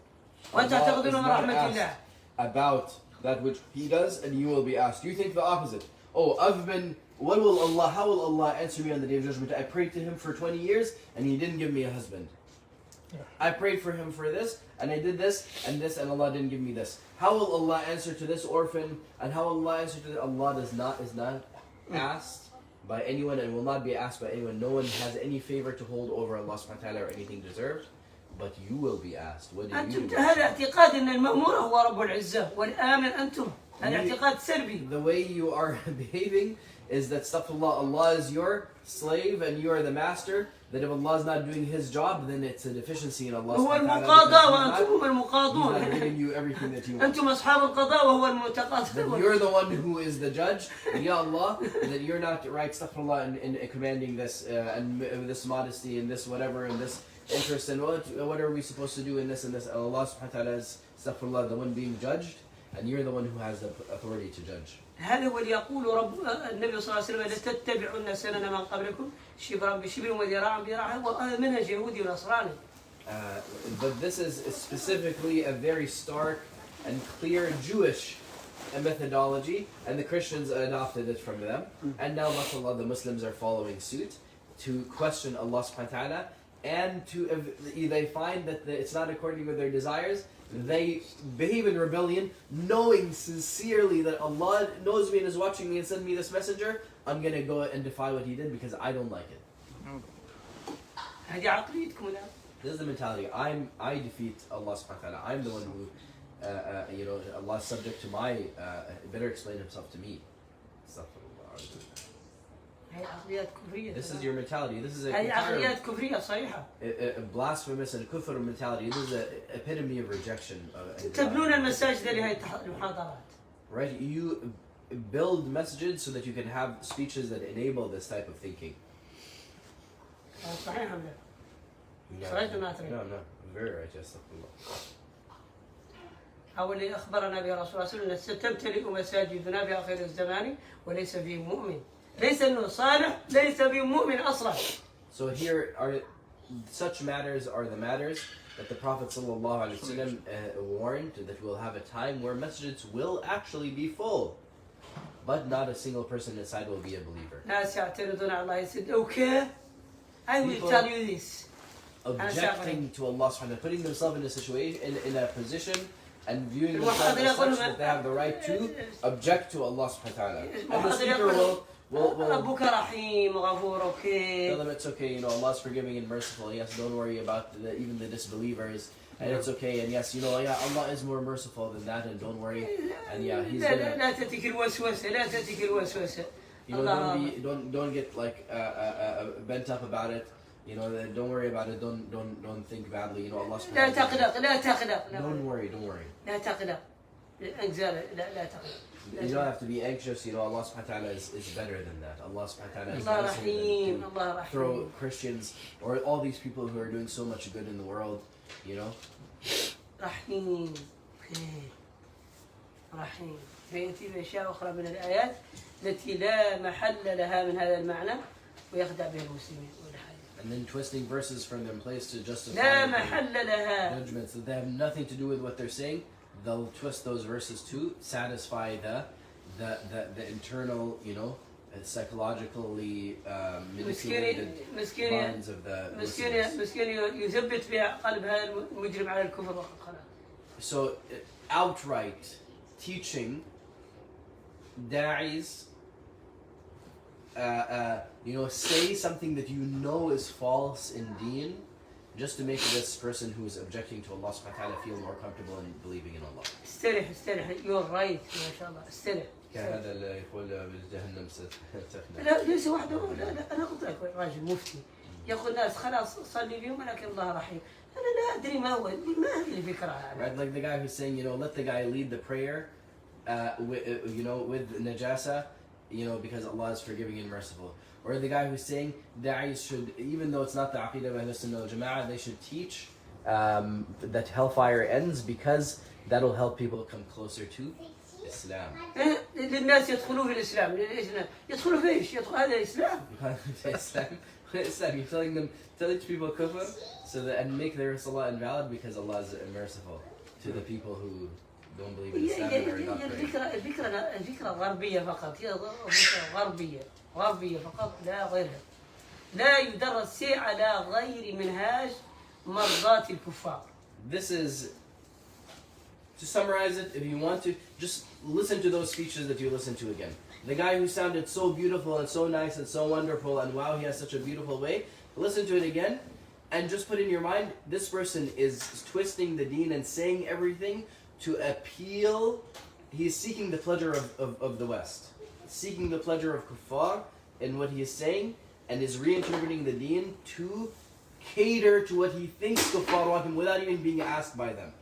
وتعتقدون من رحمة الله. about that which He does, and you will be asked. You think the opposite. Oh, how will Allah answer me on the Day of Judgment? I prayed to Him for 20 years and He didn't give me a husband. I prayed for him for this, and I did this, and Allah didn't give me this. How will Allah answer to this orphan, and how will Allah answer to that? Allah is not asked by anyone, and will not be asked by anyone. No one has any favor to hold over Allah subhanahu wa ta'ala or anything deserved, but you will be asked. What did you أنتم do? هذا اعتقاد أن المأمور هو رب العزة والآمن أنتم. الاعتقاد سلبي. The way you are behaving is that astaghfirullah, Allah is your slave and you are the master. That if Allah is not doing His job, then it's a deficiency in Allah. هو subhanahu wa المقاضاة ta'ala, وأنتم هم He's المقاضون. not giving you everything that you want. أنتم أصحاب القضاء وهو That المتقاضون. you're the one who is the judge, and Ya Allah, that you're not right, astaghfirullah, in commanding this and this modesty and this whatever and this interest and what are we supposed to do in this and this. Allah subhanahu wa ta'ala is astaghfirullah, the one being judged, and you're the one who has the authority to judge. هل هو اللي يقول رب النبي صلى الله عليه وسلم لتتبعن سنن من قبلكم شبرا بشبر وذراعا بذراع وهذا منهج يهودي ونصراني. But this is specifically a very stark and clear Jewish methodology, and the Christians adopted it from them. And now, mashallah, the Muslims are following suit to question Allah subhanahu wa ta'ala, and they find that it's not according with their desires. They behave in rebellion, knowing sincerely that Allah knows me and is watching me and sent me this messenger. I'm going to go and defy what He did because I don't like it. هذه عقليتكم الآن. This is the mentality. I defeat Allah subhanahu wa ta'ala. I'm the one who, Allah is subject to my, better explain Himself to me. هذه عقليات كفرية. This is your mentality. This is هذه عقليات كفرية صريحة. a blasphemous and kufr mentality. This is an epitome of rejection. تبنون المساجد لهذه المحاضرات. Right? You build messages so that you can have speeches that enable this type of thinking. صحيح أم لا؟ صحيح ولا ما No, very right. Yes. أو اللي أخبرنا به رسول الله صلى الله عليه وسلم ستمتلئ مساجدنا في آخر الزمان وليس فيه مؤمن. ليس إنه صالح ليس فيه مؤمن أصلا. So here are such matters are the matters that the Prophet ﷺ warned that we'll have a time where masjids will actually be full, but not a single person inside will be a believer. ناس يعترضون على الله يسد okay I will tell you this. Objecting to Allah subhanahu wa ta'ala, putting themselves in a situation, in a position, and viewing themselves as such that they have the right to object to Allah subhanahu wa ta'ala. And the speaker will ربك رحيم غفور okay. tell them it's okay, Allah is forgiving and merciful. Yes, don't worry about even the disbelievers. And it's okay, and yes, Allah is more merciful than that, and don't worry. And He's gonna. لا تأتيك الوسوسة لا تأتيك الوسوسة. Don't get like bent up about it. Don't worry about it. Don't think badly. Allah subhanahu wa ta'ala. لا تقلق. Don't worry. لا تقلق. لا تقلق. You don't have to be anxious. Allah subhanahu wa ta'ala is better than that. Allah subhanahu wa ta'ala is الله nicer رحيم than الله to throw رحيم. Christians or all these people who are doing so much good in the world. رحيم رحيم. فيأتي بأشياء أخرى من الآيات التي لا محل لها من هذا المعنى ويخدع بها المسلمين. And then twisting verses from their place to justify لا محل لها. judgments that they have nothing to do with what they're saying. They'll twist those verses to satisfy the internal, psychologically manipulated minds of the Muslims. مسكين يثبت بها قلب هذا المجرم على الكفر والخلاف. So outright teaching da'is, say something that you know is false in deen, just to make this person who is objecting to Allah subhanahu wa ta'ala feel more comfortable in believing in Allah. استرح you're right ما شاء الله استرح. كهذا اللي يقول بالجهنم ستخنق. لا ليس وحده لا أنا قلت لك راجل مفتي يقول الناس خلاص صلي اليوم ولكن الله رحيم. أنا لا أدري ما هذه الفكرة يعني. Right, like the guy who's saying, let the guy lead the prayer, with najasa, because Allah is forgiving and merciful. Or the guy who's saying da'is should, even though it's not the Aqeedah of Ahlus Sunnah wal Jama'ah, they should teach that hellfire ends because that'll help people come closer to Islam. للناس يدخلوا في الإسلام يدخلوا في إيش؟ يدخل هذا الإسلام. Islam, you're telling people kufr and make their salah invalid because Allah is merciful to the people who don't believe in Islam or are not praying. الفكرة غربية فقط هي فكرة غربية فقط لا غيرها. لا يدرس شيء على غير منهاج مرضاة الكفار. This is, to summarize it, if you want to, just listen to those speeches that you listened to again. The guy who sounded so beautiful and so nice and so wonderful and wow, he has such a beautiful way, listen to it again and just put in your mind, this person is twisting the deen and saying everything to appeal he's seeking the pleasure of the West, seeking the pleasure of kuffar in what he is saying, and is reinterpreting the deen to cater to what he thinks kuffar want him without even being asked by them.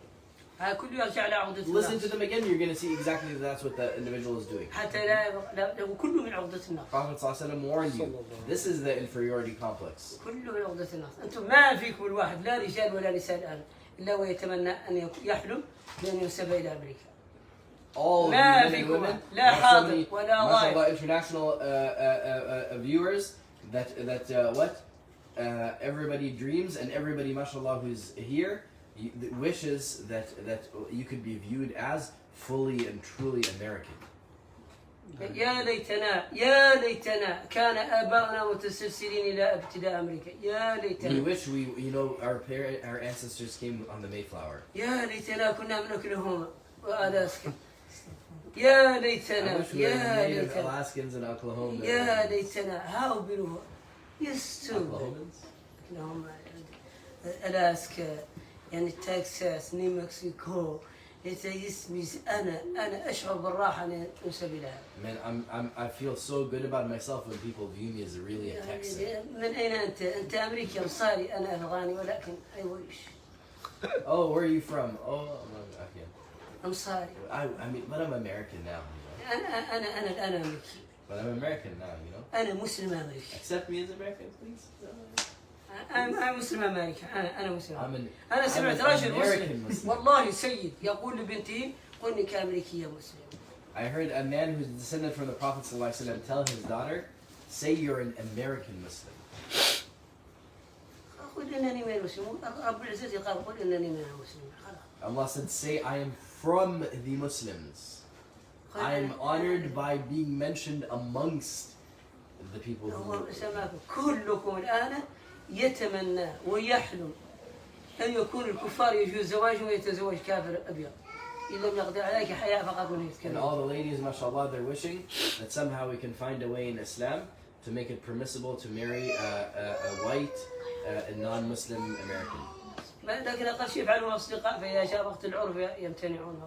كله يرجع لعقدة Listen to النفس. them again, you're going to see exactly that's what the individual is doing. حتى لا كله من عقدة النفس. Prophet ﷺ warned you, this is the inferiority complex. كله من عقدة النفس. أنتم ما فيكم الواحد لا رجال ولا نساء الآن إلا ويتمنى أن يحلم بأن ينسب إلى أمريكا. All ما men and فيكم women, لا there's so حاضر many, ولا غائب. mashallah, international viewers that everybody dreams, and everybody mashallah who's here wishes that you could be viewed as fully and truly American. يا ليتنا كان آباؤنا متسلسلين إلى ابتداء أمريكا. يا We ليتنا. wish our ancestors came on the Mayflower. يا ليتنا كنا من أكلهم وألاسكا. يا I ليتنا wish we were يا native ليتنا Alaskans and Oklahomans. يا ليتنا. How beautiful. Yes too. Oklahomans? هم ألاسكا يعني تكساس نيو مكسيكو. أنا أشعر بالراحة أن أنسب لها. Man, I feel so good about myself when people view me as really a Texan. من أين أنت؟ أنت أمريكي أنصاري. أنا أفغاني ولكن I wish. Oh, where are you from? Oh, okay. أنصاري. I mean, but I'm American now, you know. أنا أمريكي. But I'm American now, you know. أنا مسلم أمريكي. Accept me as American, please. أنا مسلم أمريكي. أنا مسلم. I'm أنا سمعت an رجل American مسلم Muslim. والله سيد يقول لبنتي قلني كأمريكية مسلم. I heard a man who's descended from the Prophet ﷺ tell his daughter, say you're an American Muslim. قل إنني من المسلمون. رب العزة قال قل إنني من المسلمين. Allah said, say I am from the Muslims. I am honored by being mentioned amongst the people who... هو سماكم كلكم الآن يتمنى ويحلم أن يكون الكفار يجوز زواجهم ويتزوج كافر أبيض. إن لم يقدر عليك حياء فقط من And all the ladies, mashallah, they're wishing that somehow we can find a way in Islam to make it permissible to marry a white, a non-Muslim American. لكن أقل شيء يفعلون الأصدقاء فإذا جاء وقت العرف يمتنعون.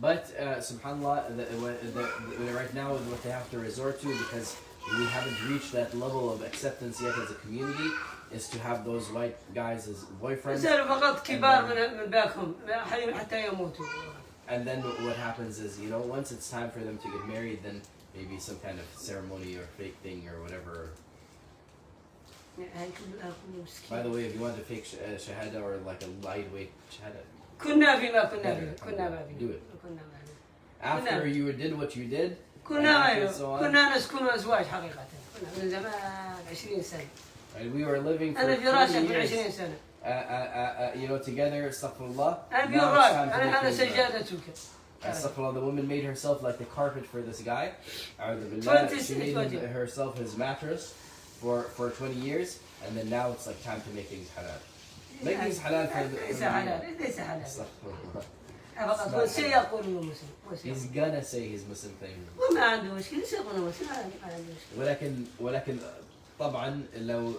But subhanallah, right now what they have to resort to, because we haven't reached that level of acceptance yet as a community, is to have those white guys as boyfriends. يصيروا فقط كبار من باكهم حتى يموتوا. And then what happens is, you know, once it's time for them to get married, then maybe some kind of ceremony or fake thing or whatever. By the way, if you want a fake shahada or like a lightweight shahada, كنا فيما كنا فيه. كنا ما فيه. do it. كنا ما فيه. After you did what you did, كنا and so on, كنا نسكن أزواج حقيقة. كنا من زمان 20 سنة. and we were living for أنا 20 فراشة في years, 20 سنة. you know, together, astaghfirullah. أنا Now it's فراش. time to make أنا things right. سجادتك. Astaghfirullah, the woman made herself like the carpet for this guy. A'udhu 20 She made years. herself his mattress for 20 years, and then now it's like time to make things halal. Make things halal for the... ليس حلال. ليس حلال. Astaghfirullah. فقط هو سيقول إنه مسلم. He's gonna say he's Muslim thing. وما عنده مشكلة سيقول إنه مسلم. ما عنده مشكلة. ولكن طبعا لو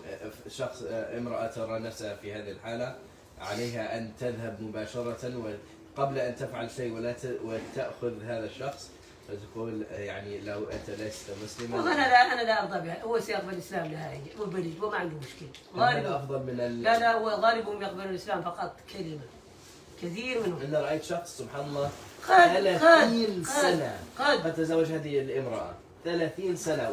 شخص امرأة ترى نفسها في هذه الحالة عليها أن تذهب مباشرة قبل أن تفعل شيء وتأخذ هذا الشخص فتقول يعني لو أنت لست مسلما. أنا لا أرضى بها. هو سيقبل الإسلام نهائيا والبليد وما عنده مشكلة. هذا أفضل من لا هو غالبهم يقبلون الإسلام فقط كلمة. كثير منهم. أنا رأيت شخص سبحان الله قد 30 سنة قد تزوج هذه الامرأة 30 سنة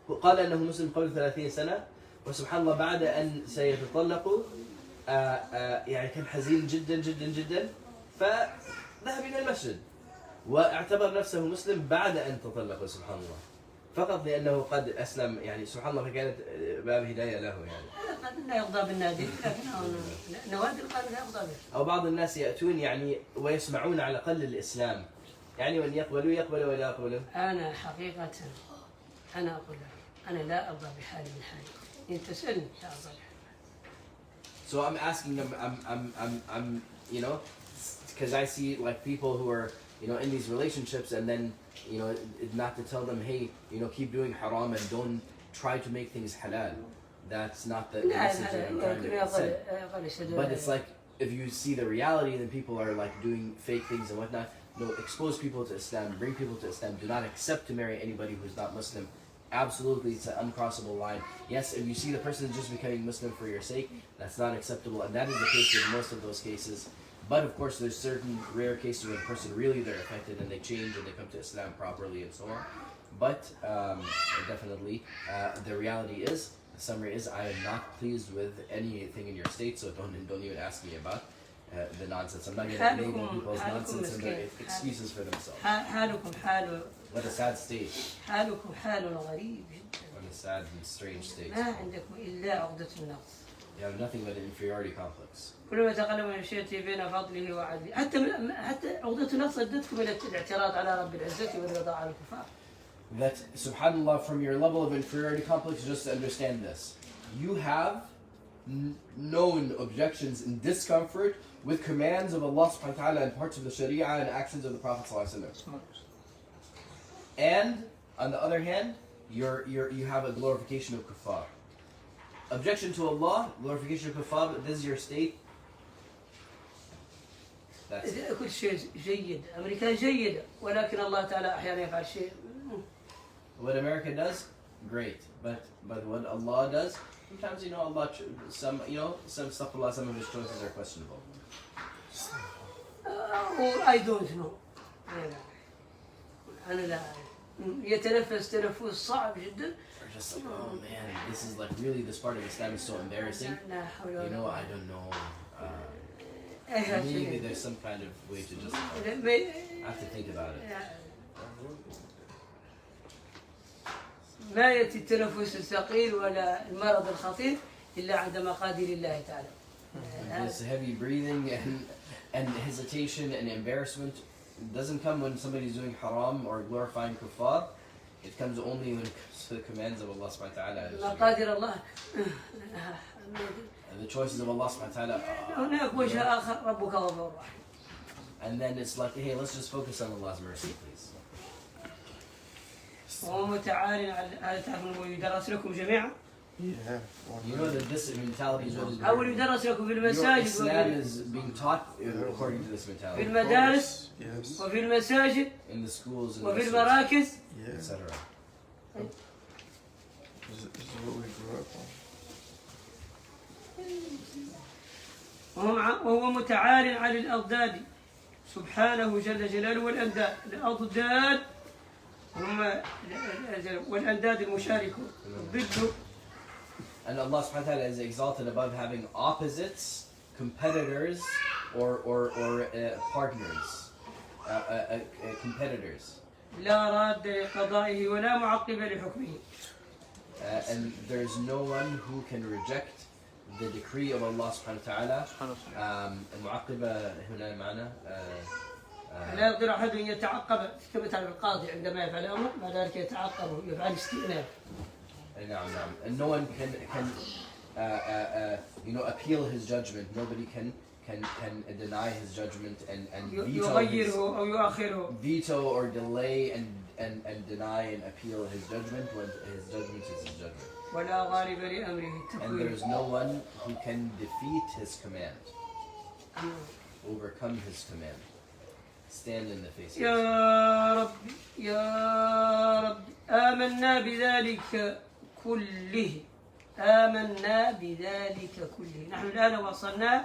وقال أنه مسلم قبل 30 سنة وسبحان الله بعد أن سيتطلقوا يعني كان حزين جدا جدا جدا فذهب إلى المسجد واعتبر نفسه مسلم بعد أن تطلقوا سبحان الله فقط لأنه قد أسلم يعني سبحان الله فكانت باب هداية له يعني. قد لا يرضى بالنادي لكنه نوادي القلب لا يرضى به. أو بعض الناس يأتون يعني ويسمعون على الأقل الإسلام يعني من يقبلوا ولا يقبلوا. أنا حقيقة أنا أقول لك أنا لا أرضى بحالي من حالي. إن تسألني لا أرضى بحالي. So I'm asking them, I'm you know, because I see like people who are, you know, in these relationships and then, you know, not to tell them, hey, you know, keep doing haram and don't try to make things halal. That's not the message that I'm trying to say. But it's like, if you see the reality, then people are like doing fake things and whatnot. expose people to Islam, bring people to Islam. Do not accept to marry anybody who's not Muslim. Absolutely, it's an uncrossable line. Yes, if you see the person is just becoming Muslim for your sake, that's not acceptable, and that is the case in most of those cases. But of course, there's certain rare cases where the person really they're affected and they change and they come to Islam properly and so on. But definitely, the reality is, the summary is, I am not pleased with anything in your state, so don't even ask me about the nonsense. I'm not going to label people's nonsense and their excuses for themselves. What a sad state. حالكم حال غريب جدا. What a sad and strange state. ما عندكم إلا عقدة النقص. You have nothing but an inferiority complex. كلما تقلم المشية بين فضله وعدله. حتى عقدة النقص أدتكم إلى الاعتراض على رب العزة والرضا على الكفار. That, subhanAllah, from your level of inferiority complex, just to understand this, you have known objections and discomfort with commands of Allah subhanahu wa ta'ala and parts of the Sharia and actions of the Prophet sallallahu alaihi wasallam. And on the other hand, you have a glorification of kuffar. Objection to Allah, glorification of kuffar. This is your state. That's it. كل شيء جيد، أمريكا جيدة، ولكن الله تعالى أحيانا يفعل شيء. What America does, great, but what Allah does, sometimes Allah, some astaghfirullah, some of His choices are questionable. I don't know. أنا لا أعرف. يتنفس تنفس صعب جدا. Or just like, oh man, this is like really this part of Islam is so embarrassing. I don't know. Maybe there's some kind of way to just I have to think about it. ما يأتي التنفس الثقيل ولا المرض الخطير إلا عند مقادير الله تعالى. This heavy breathing and hesitation and embarrassment doesn't come when somebody's doing haram or glorifying kuffar. It comes only when it comes to the commands of Allah subhanahu wa ta'ala. مقادير الله. And the choices of Allah subhanahu wa ta'ala. هناك وجه آخر ربك غفور رحيم. And then it's like, hey, let's just focus on Allah's mercy, please. وهو متعال على تعرفون ويدرس لكم جميعا. Yeah. You know that this mentality is what is أول يدرس لكم في المساجد. Islam is being taught according to this mentality. في المدارس. Yes. وفي المساجد. In the schools and وفي المراكز. etc. This is what we grew up on. وهو متعال على الأضداد سبحانه جل جلاله والأنداد. الأضداد هم والأنداد المشاركة ضد. And Allah subhanahu wa ta'ala is exalted above having opposites, competitors, or partners, competitors. لا راد لقضائه ولا معقب لحكمه. And there's no one who can reject the decree of Allah subhanahu wa ta'ala. المعقبة هنا معنا. لا يقدر أحد أن يتعقب كما تعرف القاضي عندما يفعل أمر بعد ذلك يتعقب يفعل استئناف. And no one can appeal his judgment. Nobody can deny his judgment and veto or delay and deny and appeal his judgment when his judgment is his judgment. And there is no one who can defeat his command, overcome his command, stand in the face of his command. يا رب آمنا بذلك كله. آمنا بذلك كله. نحن الآن وصلنا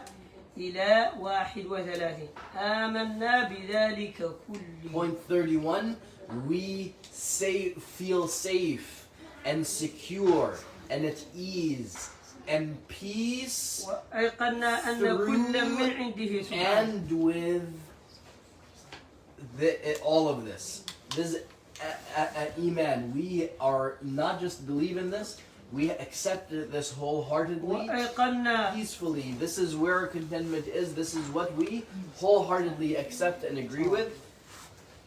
إلى 31. آمنا بذلك كله. Point 31. We feel safe and secure and at ease and peace وأيقنا أن كل من عنده سبحانه. and with all of this. This is iman. We are not just believe in this, we accept this wholeheartedly, peacefully. This is where our contentment is. This is what we wholeheartedly accept and agree with.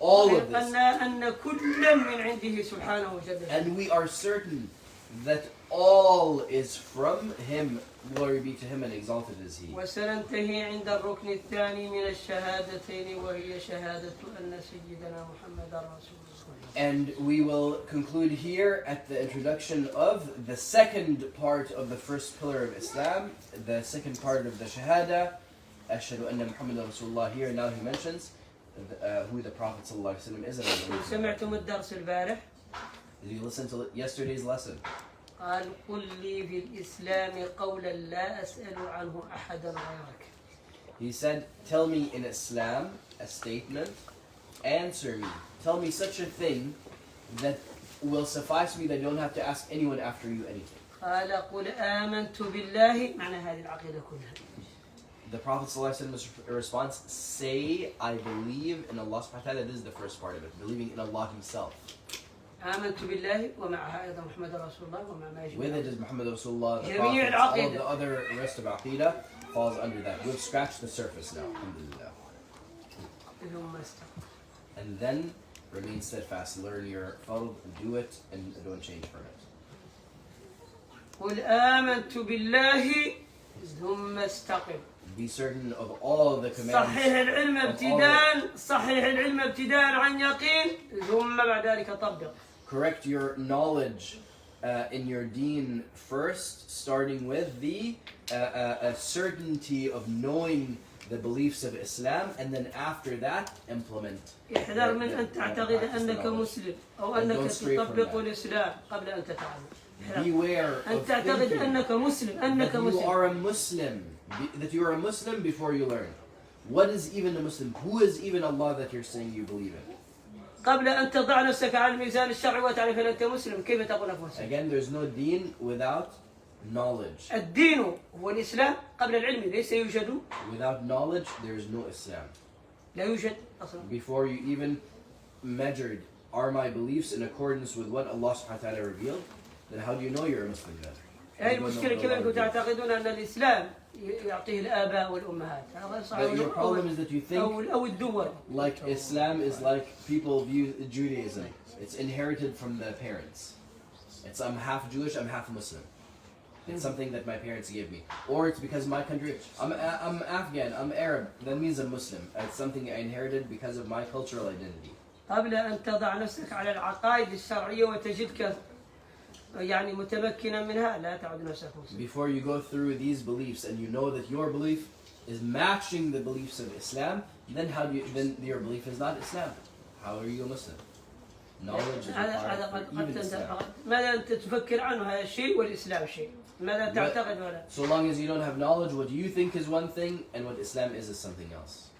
All of this. And we are certain that all is from Him. Glory be to Him and exalted is He. وسننتهي عند الركن الثاني من الشهادتين وهي شهادة أن سيدنا محمد رسول الله. And we will conclude here at the introduction of the second part of the first pillar of Islam, the second part of the Shahada, Ashhadu anna Muhammadan Rasulullah. Here now he mentions who the Prophet ﷺ is and our belief. سمعتم الدرس البارح؟ Did you listen to yesterday's lesson? قال قل لي في الإسلام قولا لا أسأل عنه أحدا غيرك. He said, tell me in Islam a statement, answer me. Tell me such a thing that will suffice me that I don't have to ask anyone after you anything. قال قل آمنت بالله معنى هذه العقيدة كلها. The Prophet ﷺ's response, say, I believe in Allah subhanahu wa ta'ala. This is the first part of it, believing in Allah Himself. آمنت بالله ومعها أيضا محمد رسول الله ومع ما يجب. With it is Muhammad Rasulullah, the جميع Prophet, all of العقيدة. the other rest of Aqidah falls under that. We've scratched the surface now, alhamdulillah. ثم استقم. And then remain steadfast, learn your fard, do it, and don't change from it. قل آمنت بالله ثم استقم. Be certain of all the commands. صحح العلم ابتداء عن يقين ثم بعد ذلك طبق. Correct your knowledge in your deen first, starting with the certainty of knowing the beliefs of Islam, and then after that implement. احذر من أن تعتقد أنك مسلم أو أنك تطبق الإسلام قبل أن تتعلم. Beware أن of تعتقد thinking أنك مسلم أنك that you مسلم. are a Muslim, that you are a Muslim before you learn. What is even a Muslim? Who is even Allah that you're saying you believe in? قبل أن تضع نفسك على الميزان الشرعي وتعرف أنك مسلم كيف تقول أنك مسلم؟ Again, there's no deen without knowledge. الدين هو الإسلام قبل العلم ليس يوجد. Without knowledge, there is no Islam. لا يوجد أصلا. Before you even measured, are my beliefs in accordance with what Allah subhanahu wa ta'ala revealed? Then how do you know you're a Muslim then? هذه المشكلة كما أنكم تعتقدون أن الإسلام يعطيه الآباء والأمهات. هذا صحيح. But your problem is that you think أو الدول. like Islam is like people view Judaism. It's inherited from the parents. It's I'm half Jewish, I'm half Muslim. It's something that my parents gave me. Or it's because my country, I'm Afghan, I'm Arab. That means I'm Muslim. It's something I inherited because of my cultural identity. قبل أن تضع نفسك على العقائد الشرعية وتجدك يعني متمكنا منها لا تعد نفسك مسلم. Before you go through these beliefs and you know that your belief is matching the beliefs of Islam, then your belief is not Islam. How are you a Muslim? Knowledge is required for even Islam. ماذا أنت تفكر عنه هذا الشيء والإسلام شيء. ماذا تعتقد ولا؟ So long as you don't have knowledge, what you think is one thing and what Islam is something else.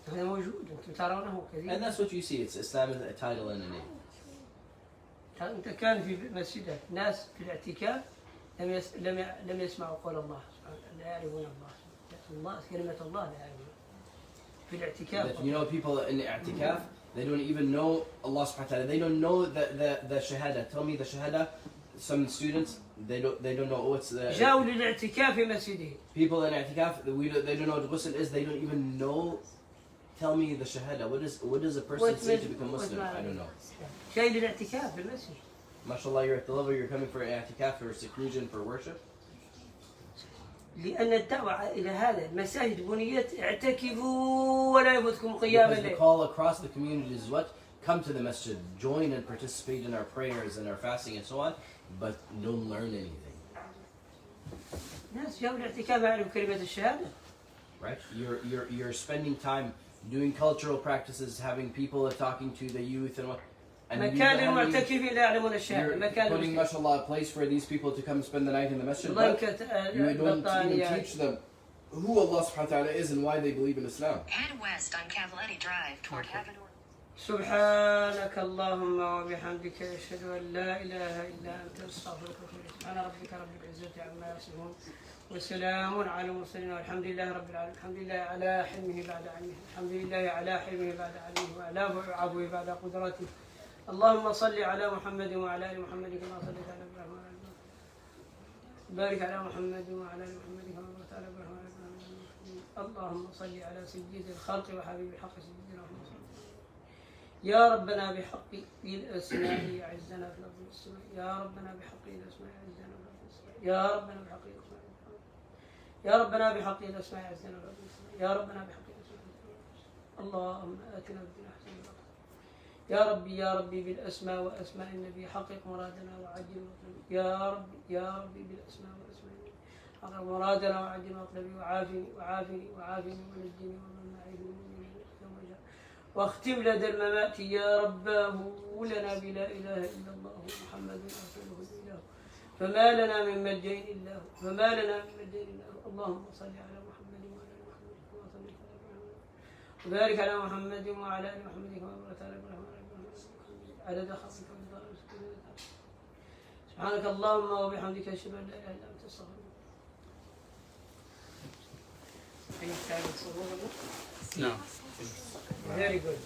هذا موجود أنتم ترونه كثير. And that's what you see. It's Islam is a title and a name. أنت كان في مسجدك ناس في الاعتكاف لم يسمعوا قول الله لا يعرفون الله كلمة الله لا يعرفون في الاعتكاف. That, you know, people in i'tikaf, they don't even know Allah subhanahu wa ta'ala. They don't know the shahada. Tell me the shahada. Some students, they don't know what's the... جاءوا للاعتكاف في مسجده. People in i'tikaf, they don't know what ghusl is. They don't even know. Tell me the shahada. What does a person say to become Muslim? I don't know. جاي للاعتكاف في المسجد. MashaAllah, you're at the level you're coming for i'tikaf, for seclusion, for worship. لأن الدعوة إلى هذا المساجد بنيت اعتكفوا ولا يفوتكم قيام Because the الليل. call across the community is what? Come to the masjid, join and participate in our prayers and our fasting and so on, but don't learn anything. الناس جاوا الاعتكاف يعرفوا كلمة الشهادة. Right? You're spending time doing cultural practices, having people talking to the youth and what. And مكان المعتكفين لا يعلمون الشهادة. you're مكان putting, mashallah, a place for these people to come spend the night in the masjid, but you don't even teach them who Allah subhanahu wa ta'ala is and why they believe in Islam. Head west on Cavaletti Drive toward Heaven. سبحانك اللهم وبحمدك أشهد أن لا إله إلا أنت أستغفرك وأتوب إليك. سبحان ربك رب العزة عما يصفون وسلام على المرسلين والحمد لله رب العالمين. الحمد لله على حلمه بعد علمه. الحمد لله على حلمه بعد علمه وعلى عفوه بعد قدرته. اللهم صل على محمد وعلى ال محمد كما صليت على ابراهيم وعلى ال ابراهيم. بارك على محمد وعلى ال محمد كما باركت على ابراهيم وعلى ال ابراهيم. اللهم صل على سيد الخلق وحبيب الحق سيدنا محمد. يا ربنا بحق الاسماء اعزنا في الارض والسماء. يا ربنا بحق الاسماء اعزنا في الارض والسماء. يا ربنا بحق الاسماء. يا ربنا بحق الاسماء اعزنا في الارض والسماء. يا ربنا بحق الاسماء. اللهم اتنا بالدنيا حسنه. يا ربي بالأسماء وأسماء النبي حقق مرادنا وعجل مطلبي. يا ربي بالأسماء وأسماء النبي حقق مرادنا وعجل مطلبي. وعافني ونجني ومن معي من يوم الجاء. واختم لدى الممات يا رباه لنا بلا إله إلا الله محمد رسوله الإله فما لنا من ملجأ إلا هو فما لنا من ملجأ إلا هو اللهم صل على محمد وعلى آل محمد كما صليت على إبراهيم وبارك على محمد وعلى آل محمد كما باركت على إبراهيم وعلى آل محمد عدد خلقك ورضا نفسك سبحانك اللهم وبحمدك أشهد أن لا إله إلا أنت أستغفرك. No. Very good.